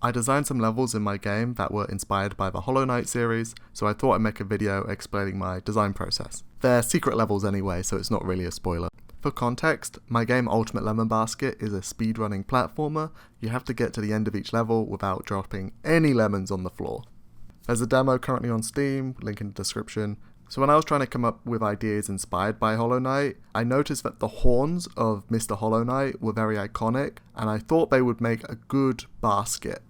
I designed some levels in my game that were inspired by the Hollow Knight series, so I thought I'd make a video explaining my design process. They're secret levels anyway, so it's not really a spoiler. For context, my game Ultimate Lemon Basket is a speedrunning platformer. You have to get to the end of each level without dropping any lemons on the floor. There's a demo currently on Steam, link in the description. So when I was trying to come up with ideas inspired by Hollow Knight, I noticed that the horns of Mr. Hollow Knight were very iconic, and I thought they would make a good basket.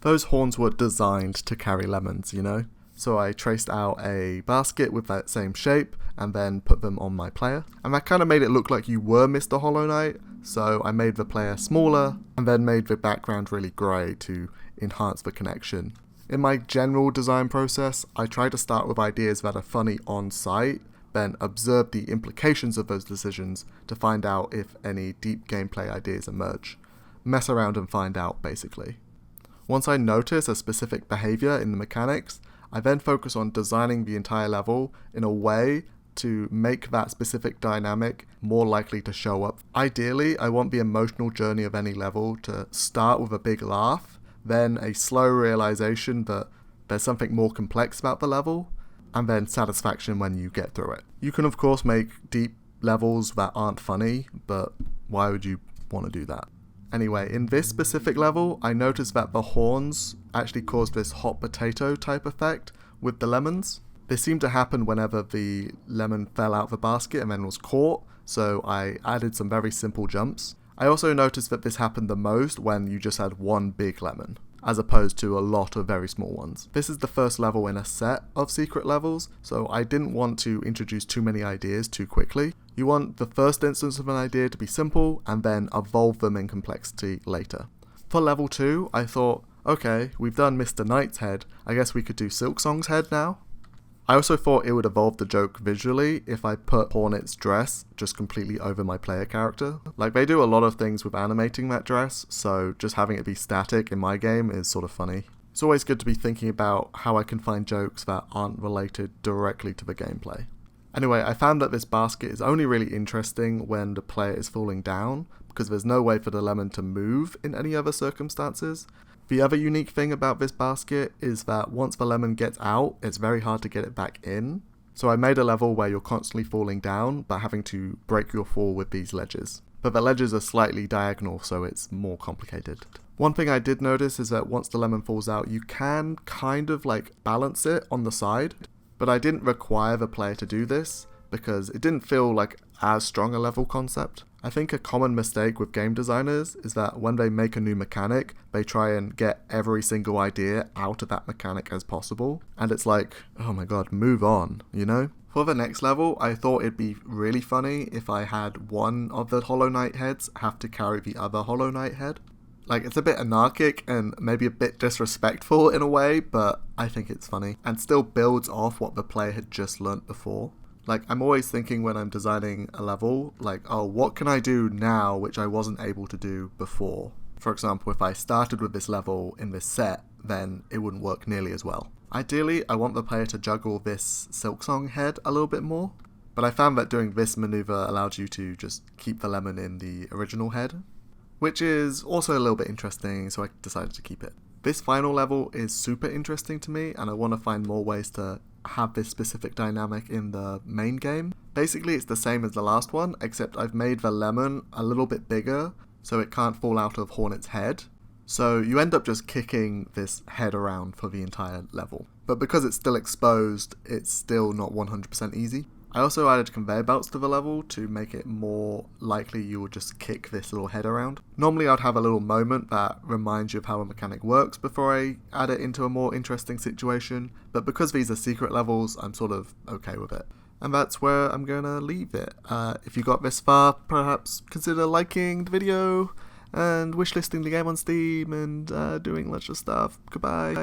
Those horns were designed to carry lemons, you know? So I traced out a basket with that same shape and then put them on my player. And that kind of made it look like you were Mr. Hollow Knight, so I made the player smaller and then made the background really grey to enhance the connection. In my general design process, I try to start with ideas that are funny on site, then observe the implications of those decisions to find out if any deep gameplay ideas emerge. Mess around and find out, basically. Once I notice a specific behavior in the mechanics, I then focus on designing the entire level in a way to make that specific dynamic more likely to show up. Ideally, I want the emotional journey of any level to start with a big laugh, then a slow realization that there's something more complex about the level, and then satisfaction when you get through it. You can of course make deep levels that aren't funny, but why would you want to do that? Anyway, in this specific level, I noticed that the horns actually caused this hot potato type effect with the lemons. This seemed to happen whenever the lemon fell out of the basket and then was caught, so I added some very simple jumps. I also noticed that this happened the most when you just had one big lemon, as opposed to a lot of very small ones. This is the first level in a set of secret levels, so I didn't want to introduce too many ideas too quickly. You want the first instance of an idea to be simple, and then evolve them in complexity later. For level 2, I thought, okay, we've done Mr. Knight's head, I guess we could do Silksong's head now? I also thought it would evolve the joke visually if I put Hornet's dress just completely over my player character. Like, they do a lot of things with animating that dress, so just having it be static in my game is sort of funny. It's always good to be thinking about how I can find jokes that aren't related directly to the gameplay. Anyway, I found that this basket is only really interesting when the player is falling down, because there's no way for the lemon to move in any other circumstances. The other unique thing about this basket is that once the lemon gets out, it's very hard to get it back in. So I made a level where you're constantly falling down, but having to break your fall with these ledges. But the ledges are slightly diagonal, so it's more complicated. One thing I did notice is that once the lemon falls out, you can kind of like balance it on the side. But I didn't require the player to do this, because it didn't feel like as strong a level concept. I think a common mistake with game designers is that when they make a new mechanic, they try and get every single idea out of that mechanic as possible. And it's like, oh my god, move on, you know? For the next level, I thought it'd be really funny if I had one of the Hollow Knight heads have to carry the other Hollow Knight head. Like, it's a bit anarchic and maybe a bit disrespectful in a way, but I think it's funny and still builds off what the player had just learnt before. Like, I'm always thinking when I'm designing a level, like, oh, what can I do now which I wasn't able to do before? For example, if I started with this level in this set, then it wouldn't work nearly as well. Ideally, I want the player to juggle this Silksong head a little bit more, but I found that doing this maneuver allowed you to just keep the lemon in the original head, which is also a little bit interesting, so I decided to keep it. This final level is super interesting to me, and I want to find more ways to have this specific dynamic in the main game. Basically, it's the same as the last one, except I've made the lemon a little bit bigger, so it can't fall out of Hornet's head. So you end up just kicking this head around for the entire level. But because it's still exposed, it's still not 100% easy. I also added conveyor belts to the level to make it more likely you would just kick this little head around. Normally I'd have a little moment that reminds you of how a mechanic works before I add it into a more interesting situation, but because these are secret levels, I'm sort of okay with it. And that's where I'm gonna leave it. If you got this far, perhaps consider liking the video and wishlisting the game on Steam and doing lots of stuff. Goodbye.